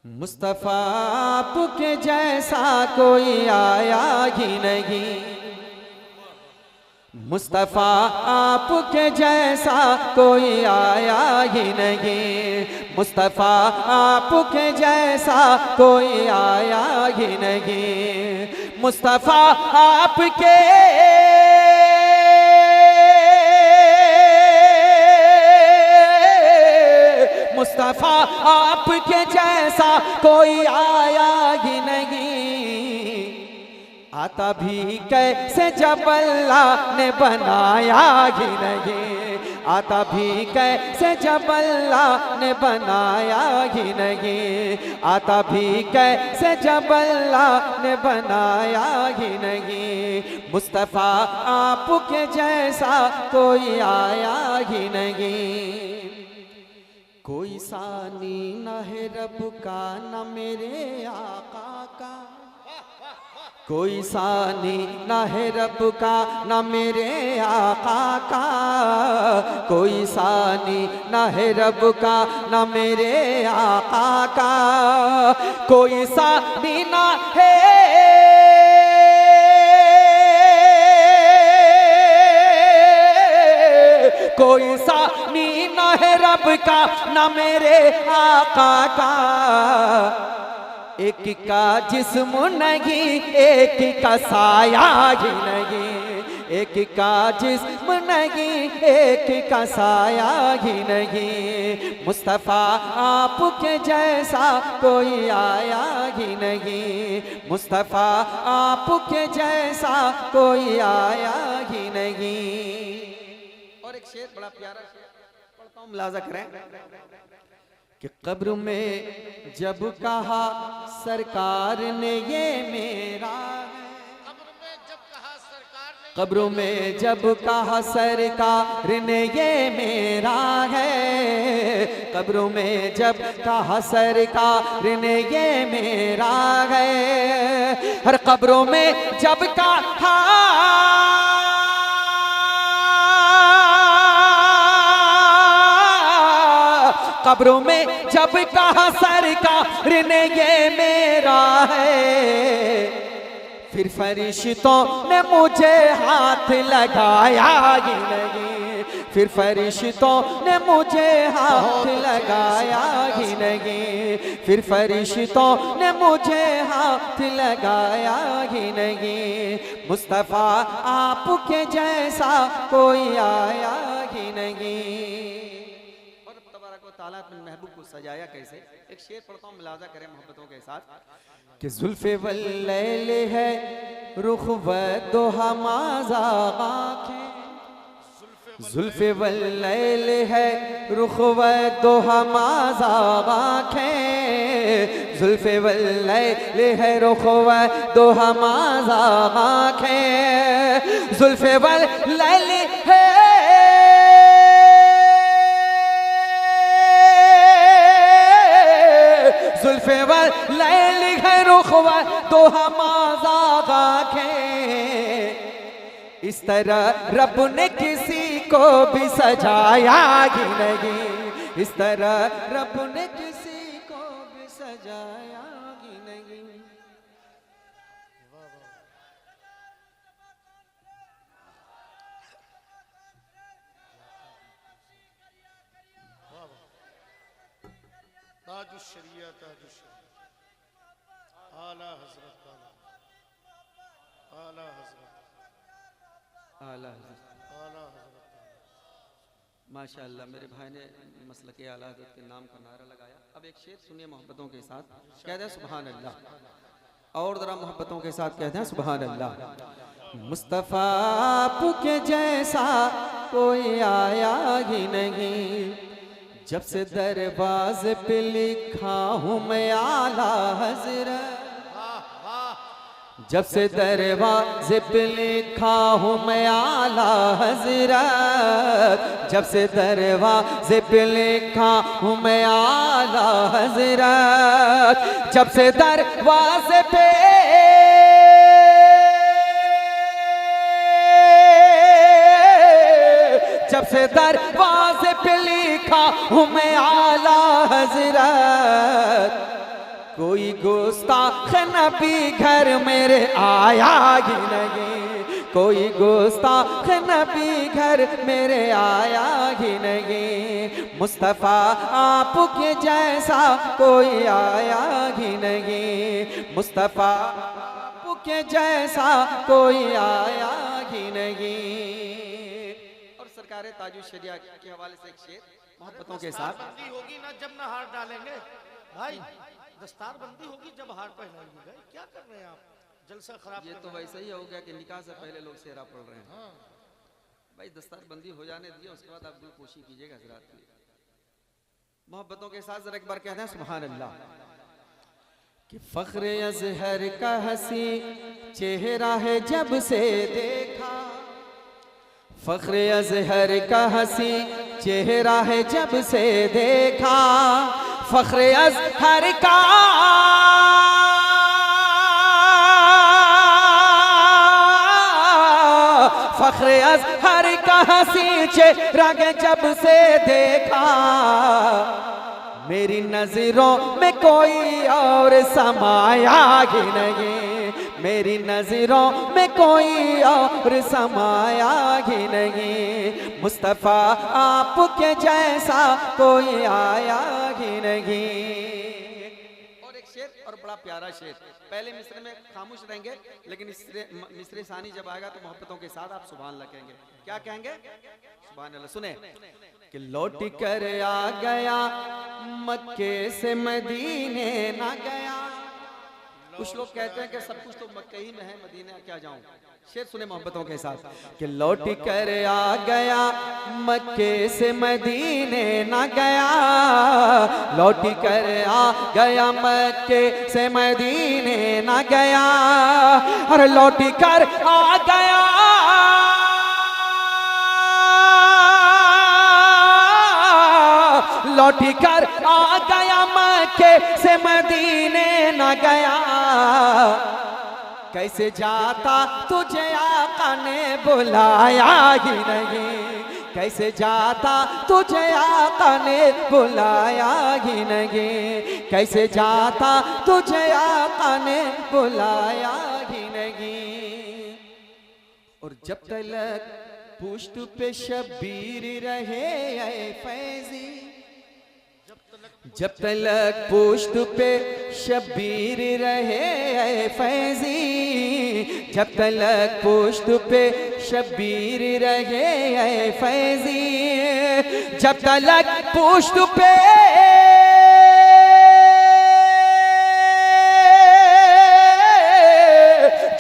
मुस्तफ़ा आपके जैसा कोई आया ही नहीं, मुस्तफ़ा आपके जैसा कोई आया ही नहीं, मुस्तफ़ा आपके जैसा कोई आया ही नहीं, मुस्तफ़ा आपके मुस्तफ़ा आपके जैसा कोई आया ही नहीं, आता भी कैसे जब अल्लाह ने बनाया ही नहीं, आता भी कैसे जब अल्लाह ने बनाया ही नहीं, आता भी कैसे जब अल्लाह ने बनाया ही नहीं, मुस्तफ़ा आपके जैसा कोई आया ही नहीं। कोई सानी न है रब का न मेरे आका का, कोई सानी न है रब का न मेरे आका का, कोई सानी न है रब का न मेरे आका का, कोई सानी न है कोई सानी न है रब का न मेरे आका का, एक का जिस्म नहीं एक का साया ही नहीं, एक का जिस्म नहीं एक का साया ही नहीं, मुस्तफ़ा आपके जैसा कोई आया ही नहीं, मुस्तफ़ा आपके जैसा कोई आया ही नहीं। और एक शेर बड़ा प्यारा शेर पढ़ता हूँ, मुलाजा करें कि कब्र में जब कहा सरकार ने ये मेरा है, कब्र में जब कहा सरकार ने ये मेरा है, कब्र में जब कहा सरकार ने ये मेरा है, हर कब्रों में जब कहा कब्रों में जब कहा सरकार ने ये मेरा है, फिर फरिश्तों ने मुझे हाथ लगाया ही नहीं, फिर फरिश्तों ने मुझे हाथ लगाया ही नहीं, फिर फरिश्तों ने मुझे हाथ लगाया ही नहीं, मुस्तफ़ा आपके जैसा कोई आया ही नहीं। ताला अपने महबूब को सजाया कैसे, एक शेर पढ़ता हूँ, मुलाजा करें मोहब्बतों के साथ कि जुल्फ़े वल्लैल है रुख व दोहा माज़ा आँखें, जुल्फ़े वल्लैल है रुख व दोहा माज़ा आँखें, जुल्फ़े वल्लैल है रुख व दोहा माज़ा आँखें, जुल्फ़े वल्लैल है जुल्फ़े वल्लैल है रुख व दोहा माज़ा आँखें, इस तरह रब ने किसी को भी सजाया ही नहीं, इस तरह रब ने किसी को भी सजाया ही नहीं। ताजुश्शरिया आला हज़रत आला हज़रत आला हज़रत माशाअल्लाह, मेरे भाई ने मसलके आला हज़रत के नाम का नारा लगाया। अब एक शेर सुनिए मोहब्बतों के साथ, कहते हैं सुभान अल्लाह, और जरा मोहब्बतों के साथ कहते हैं सुभान अल्लाह। मुस्तफ़ा आपके जैसा कोई आया ही नहीं, जब से दरवाज़े पे लिखा हूँ मैं आला हज़रत, जब से दरवाज़े पे लिखा हूँ मैं आला हज़रत, जब से दरवाज़े पे लिखा हूँ मैं आला हज़रत, जब से दरवाज़े पे जब से दरवाज़े पे लिखा हूँ मैं आला हज़रत, कोई गुस्ताख नबी घर मेरे आया ही नहीं, कोई गुस्ताख नबी घर मेरे आया ही नहीं। मुस्तफ़ा आपके जैसा कोई आया ही नहीं, मुस्तफ़ा आपके जैसा कोई आया ही नहीं। और सरकार ताजुल शरिया के हवाले से एक शेर मोहब्बतों के साथ। बंदी होगी ना जब ना हार डालेंगे भाई, दस्तार बंदी होगी जब हार पहनाएंगे। भाई क्या कर रहे हैं आप, जलसा खराब। ये तो वैसे ही हो गया कि निकाह से पहले लोग सेहरा पढ़ रहे हैं। हाँ। भाई दस्तार बंदी हो जाने दिए, उसके बाद आप दिलपोशी कीजिएगा हजरात की मोहब्बतों के साथ। जरा एक बार कहते हैं सुभान अल्लाह। कि फख्र अज़हर का हसी चेहरा है जब से देखा, फख्र अज़हर का हसी चेहरा है जब से देखा, फख्र अज़हर का फख्र अज़हर का हसी चेहरा जब से देखा, मेरी नजरों में कोई और समाया ही नहीं, मेरी नजरों में कोई और समाया ही नहीं। मुस्तफ़ा आपके जैसा कोई आया ही नहीं। और एक शेर और बड़ा प्यारा शेर, पहले मिस्र में खामोश रहेंगे, लेकिन मिस्र सानी जब आएगा तो मोहब्बतों के साथ आप सुभान अल्लाह कहेंगे। क्या कहेंगे? सुभान अल्लाह। सुने कि लौट कर आ गया मक्के से मदीने ना गया। कुछ लोग कहते हैं कि सब कुछ तो मक्के ही में है, मदीने क्या जाऊं। शेर सुने मोहब्बतों के साथ कि लौट कर आ गया मक्के से मदीने ना गया, लौट कर आ गया मक्के से मदीने ना गया, और लौट कर आ गया लौटी कर आ गया मक्के से मदीने न गया। कैसे जाता तुझे आका ने बुलाया ही नहीं, कैसे जाता तुझे आका ने बुलाया ही नहीं, कैसे जाता तुझे आका ने बुलाया ही नहीं। और जब तलक पुष्ट पे शबीर रहे ऐ फैजी, जब तलक पुष्ट पे शबीर रहे ऐ फैजी, जब तलक पुष्ट पे शबीर रहे ऐ फैजी, जब तलक पुष्ट पे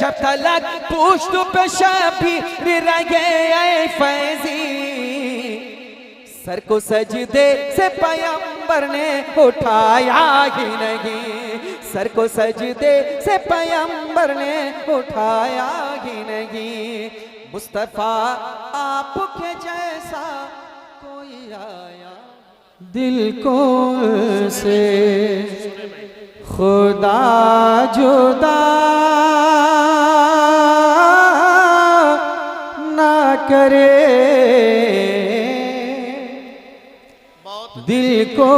जब तलक पुष्ट पे शबीर रहे ऐ फैजी, सर को सजदे से पैगंबर ने उठाया ही नहीं, सर को सजदे से पैगंबर ने उठाया ही नहीं। मुस्तफा आपके जैसा कोई आया दिल को से खुदा जुदा ना करे, दिल को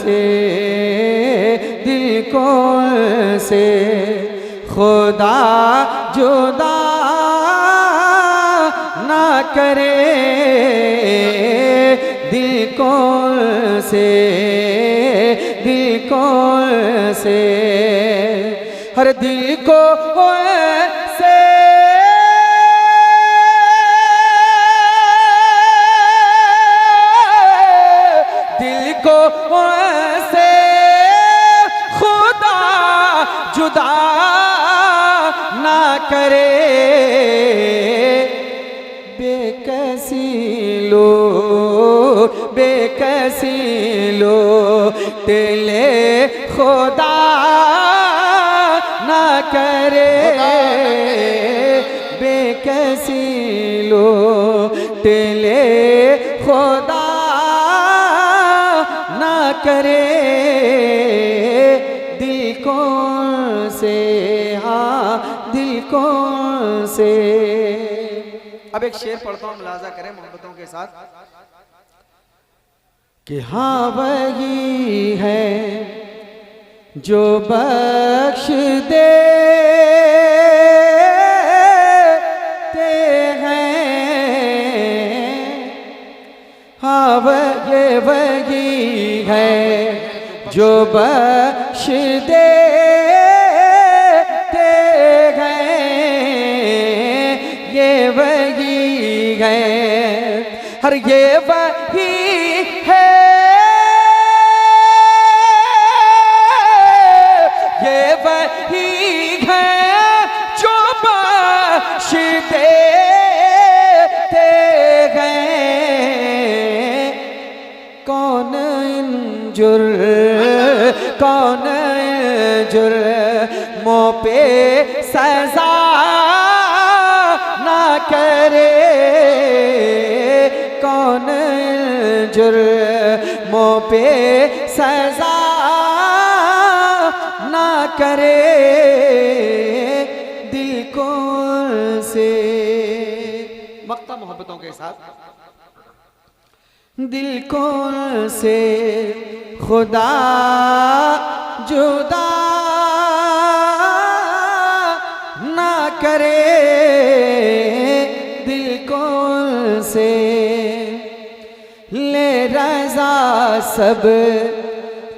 से खुदा जुदा ना करे, दिल को से हर दिल को से से खुदा जुदा ना करे, बेकसी लो तेले खुदा ना करे, बेकसी लो तेले खुदा करे, दिल कौन से हाँ दिल कौन से। अब एक शेर पढ़ता हूँ, मुलाजा करें मोहब्बतों के साथ कि हाँ वही है जो बख्श देते हैं, हाँ ये वही है जो बख्श देते हैं, ये वही है, हर ये वही है, ये वही है जो बख्श देते हैं। कौन इन जुर्मों पे सजा ना करे, कौन इन जुर्मों पे सजा ना करे, दिल को से मक्ता मोहब्बतों के साथ, दिल को से खुदा जुदा ना करे, दिल को से ले रज़ा सब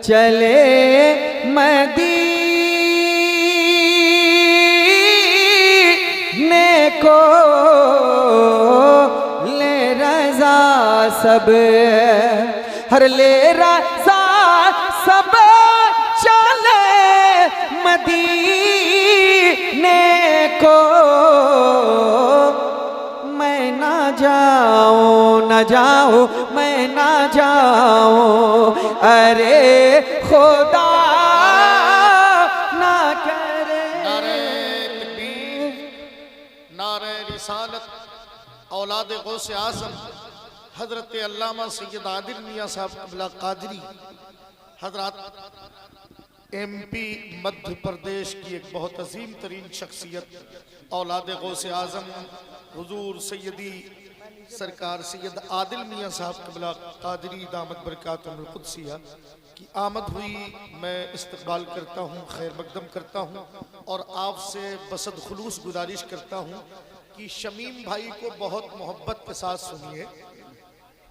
चले मदीने को, ले रज़ा सब, हर ले रज़ा सब चले मदीने को। मैं ना जाऊं ना जाऊं, मैं ना जाऊं, अरे खुदा ना करे। नारे तकबीर, नारे रिसालत, औलाद गौसे आज़म हजरत अल्लामा सैयद आदिल मियाँ साहब क़िबला क़ादरी हजरत MP मध्य प्रदेश की एक बहुत अजीम तरीन शख्सियत, औलाद गौसे आज़म हुजूर सैयदी सरकार सैयद आदिल मियाँ साहब क़िबला क़ादरी दामत बरकातुहुल क़ुद्सिया की आमद हुई। मैं इस्तक़बाल करता हूँ, खैर मक़दम करता हूँ और आपसे बसद खुलूस गुजारिश करता हूँ कि शमीम भाई को बहुत मोहब्बत के साथ सुनिए।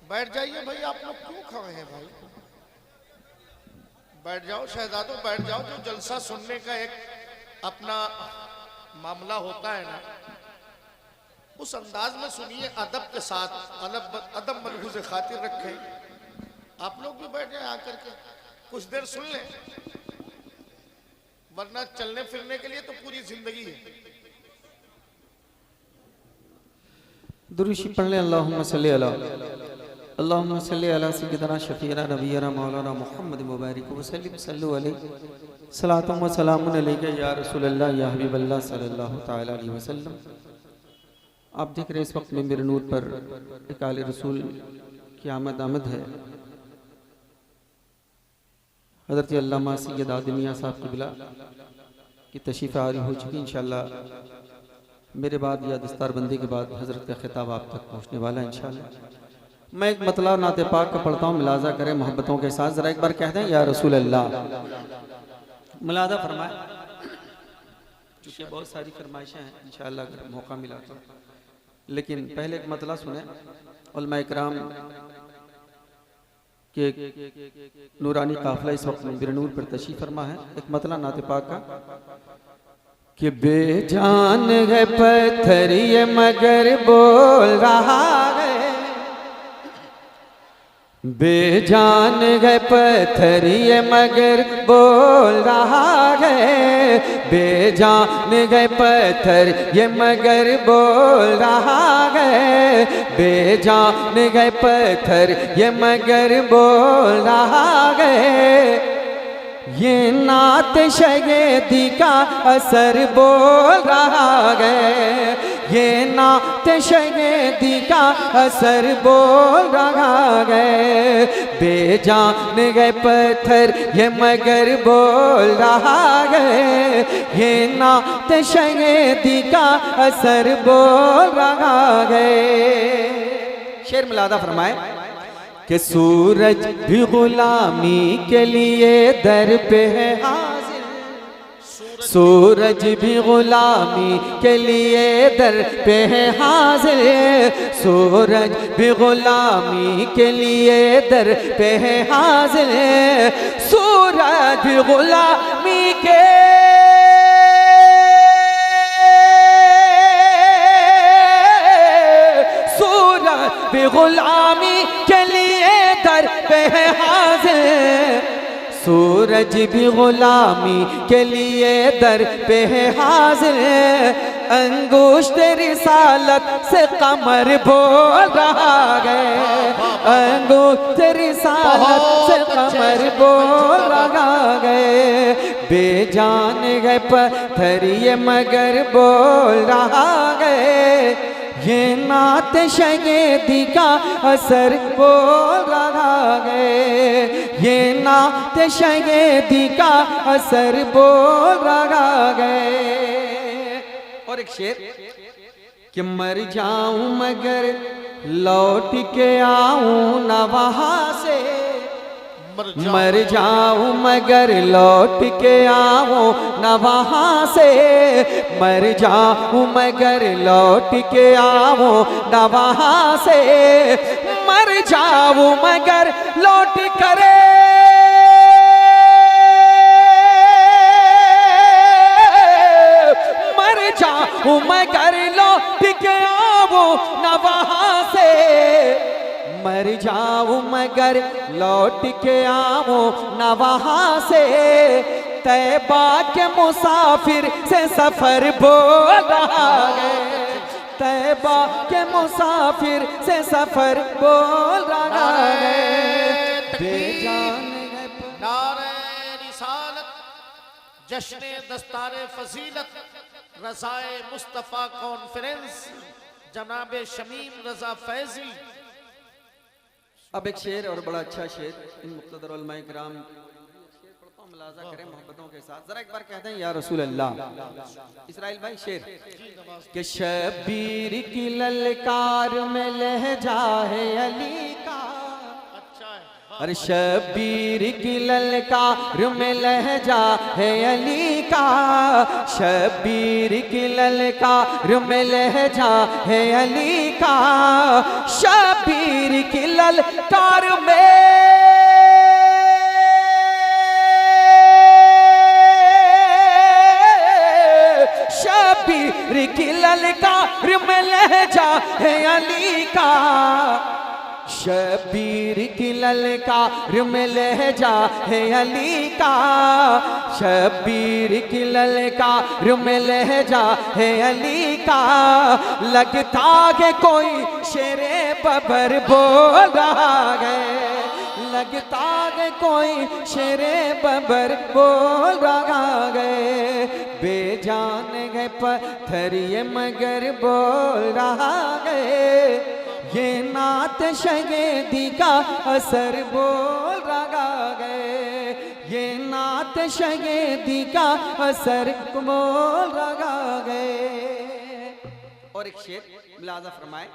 बैठ जाइए भाई, आप लोग क्यों खड़े हैं भाई? बैठ जाओ शहजादों, बैठ जाओ। जो जलसा सुनने का एक अपना मामला होता है ना, उस अंदाज में सुनिए, अदब के साथ, अदब मलहूज़ खातिर रखें। आप लोग भी बैठ जाए आकर के, कुछ देर सुन लें, वरना चलने फिरने के लिए तो पूरी जिंदगी है। दुरूशी पढ़ लें। अल्लाहुम्मा सल्ली अला सय्यिदना शफीना नबीना मौलाना मुहम्मद मुबारक वसल्लम सल्लु अलैहि सलातुम व सलामुन अलैका या रसूलल्लाह या हबीबल्लाह सल्लल्लाहु तआला अलैहि वसल्लम। आप देख रहे हैं इस वक्त में मेरे नूर पर एक आले रसूल की आमद है। हज़रत अल्लामा सैयद आदिल मियाँ साहब क़िबला की तशरीफ़ आरी हो चुकी। इंशाअल्लाह मेरे बाद या दस्तारबंदी के बाद हज़रत का खिताब आप तक पहुँचने वाला है इंशाअल्लाह। मैं एक मतला नाते पाक का पढ़ता हूँ, मिलाजा करें मोहब्बतों के साथ। ज़रा एक बार कह दें या रसूल अल्लाह, मुलादा फरमाए। चूँकि बहुत सारी फरमाइशें हैं, इंशाअल्लाह अगर मौका मिला तो। लेकिन पहले एक मतला सुने। उलमा इकराम के नूरानी काफ़िला इस वक्त में बिरनूर पर तशरीफ़ फरमा है। एक मतला नाते पाक का कि बेजान है पत्थर ये मगर बोल रहा है, बेजान है पत्थर ये मगर बोल रहा है, बेजान है पत्थर ये मगर बोल रहा है, बेजान है पत्थर ये मगर बोल रहा है। ये नात शगेदी का असर बोल रहा है, ये नात शगेदी का असर बोल रहा है, बेजान गए पत्थर ये मगर बोल रहा है, ये नात शगेदी का असर बोल रहा है। शेर मिलादा फरमाए कि सूरज भी गुलामी के लिए दर पे है हाज़िर, सूरज भी गुलामी के लिए दर पे है हाजिर, सूरज भी गुलामी के लिए दर पे है हाजिर, सूरज भी गुलामी के सूरज भी गुलामी के लिए दर पे है हाजिर, सूरज भी गुलामी के लिए दर पे है हाजिर, अंगुष्ठ रिसालत से कमर बोल रहा है, अंगुष्ठ रिसालत से कमर बोल रहा है, बेजान है पत्थर ये मगर बोल रहा है, ये नात शगेदी का असर बोल रहा है, ये नात शगेदी का असर बोल रहा है। और एक शेर कि मर जाऊं मगर लौट के आऊं न वहां से, मर जाऊं मगर लौट के आऊं न वहां से, मर जाऊं मगर लौट के आऊं न वहां से, मर जाऊं मगर लौट करे मर जाऊं मगर लौट के आऊं न वहां से, मर जाऊं मगर लौट के आऊं न वहां से, तैबा के मुसाफिर से सफर बोल रहा है, तैबा के मुसाफिर से सफर बोल रहा है, बेजान है नारे रिसालत, जश्न दस्तारे फजीलत, रज़ाए मुस्तफ़ा कॉन्फ्रेंस, जनाब शमीम रजा फैजी। अब एक शेर और बड़ा अच्छा शेर इन मुक़्तदर उलमाए किराम मुलाज़ा करें मोहब्बतों के साथ, जरा एक बार कहते हैं या रसूल अल्लाह। इस्राइल भाई शेर कि शबीर की ललकार में लहजा है अली का, अरे शबीर की ललकार में लहजा है अली का, शबीर की ललकार में लहजा है अली का, शबीर की ललकार में शबीर की ललकार में लहजा है अली का, शबीर की ललकार में लहजा है अली का, शबीर की ललकार में लहजा है अली का, लगता है कोई शेरे बबर बोल रहा है, लगता है कोई शेरे बबर बोल रहा है, बेजान है पत्थर ये मगर बोल रहा है, ये नात शगेदी का असर बोल रहा है, ये नात शगेदी का असर बोल रहा है। और एक शेर मुलाज़ा फरमाए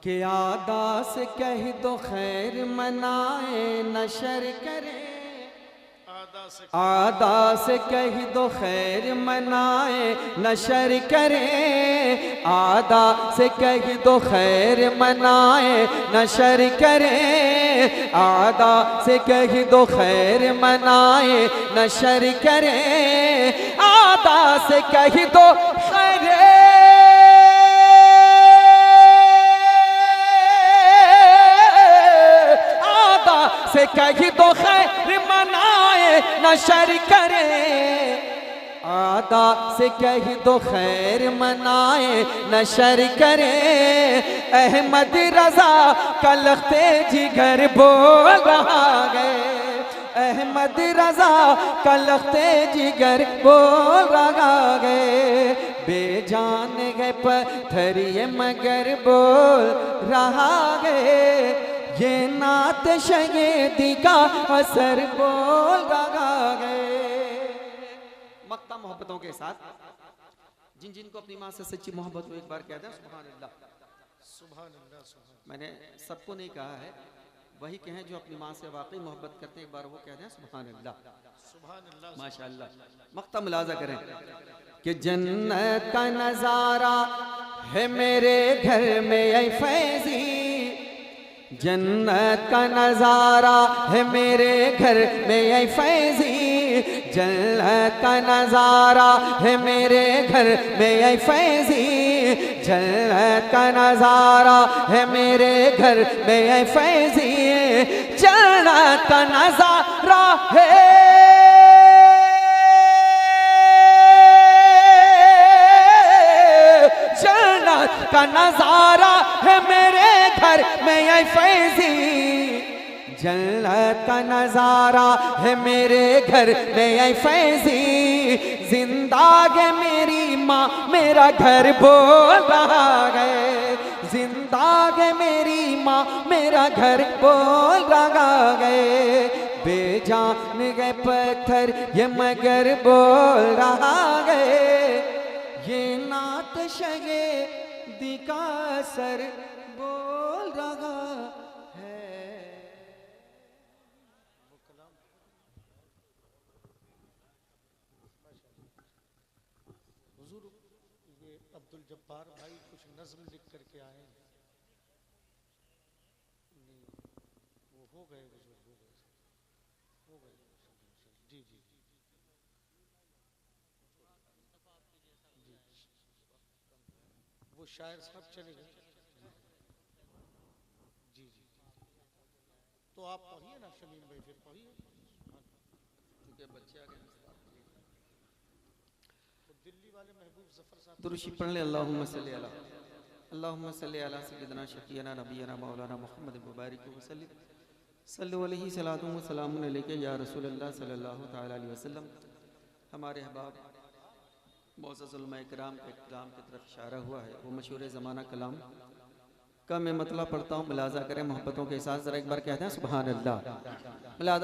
कि आदा से कह दो खैर मनाए नशर करे, आदा से कह दो खैर मनाए नशर करे, आदा से कह दो खैर मनाए नशर करे, आदा से कह दो खैर मनाए नशर करे, आदा से कह दो खैर से कह दो खैर मनाए नशर करे, आदा से कह दो खैर मनाए नशर करे, अहमद रजा का लख्ते जिगर बोल रहा है, अहमद रजा का लख्ते जिगर बोल रहा है, बेजान है पत्थर ये मगर बोल रहा है, ये नात शगेदी का असर बोल रहा है। मक्ता मोहब्बतों के साथ जिन जिनको अपनी माँ से सच्ची मोहब्बत हो एक बार कहते हैं सुभान अल्लाह। सुभान अल्लाह, सुभान। मैंने सबको नहीं कहा है, वही कहें जो अपनी माँ से वाकई मोहब्बत करते हैं, एक बार वो कह दें सुभान अल्लाह। सुभान अल्लाह। माशाअल्लाह। मक्ता मुलाजा करें कि जन्नत का नजारा है मेरे घर में ऐ फैजी, जन्नत का नजारा है मेरे घर में ऐ फैजी, जन्नत का नजारा है मेरे घर में ऐ फैजी, जन्नत का नजारा है मेरे घर में ऐ फैजी, जन्नत का नजारा है, जन्नत का नजारा है मेरे घर में ऐ फैजी, जन्नत का नजारा है मेरे घर में ऐ फैजी, जिंदा है मेरी माँ मेरा घर बोल रहा है, जिंदा है मेरी माँ मेरा घर बोल रहा है, बेजान गए पत्थर ये मगर बोल रहा है, ये नात शगे दिका सर बोल रहा है। हुजूर ये अब्दुल जब्बार भाई कुछ नज्म लिख करके आए हैं। नहीं वो हो गए हुजूर, हो गए जी जी वो शायर साहब चले गए जी जी। तो आप पढ़िए ना शमीम भाई, फिर पढ़िए क्योंकि बच्चे आ गए। तो दिल्ली वाले महबूब जफर साहब दुरूशी पढ़ ले। अल्लाहुम्मा सल्ली अला, अल्लाहुम्मा सल्ली अला सय्यिदना शफीना नबीना मौलाना मुहम्मद मुबारक वसल्लम, सल्लु अलैहि सलातु व सलामुन अलैका या रसूलल्लाह सल्लल्लाहु तआला अलैहि वसल्लम। हमारे अहबाब मोअज़्ज़ज़ उलमा इकराम के कलाम की तरफ इशारा हुआ है, वो मशहूर ज़माना कलाम का मैं मतलब पढ़ता हूँ, मुलाजा करें मोहब्बतों के साथ। ज़रा एक बार कहते हैं सुभान अल्लाह। मुलाजा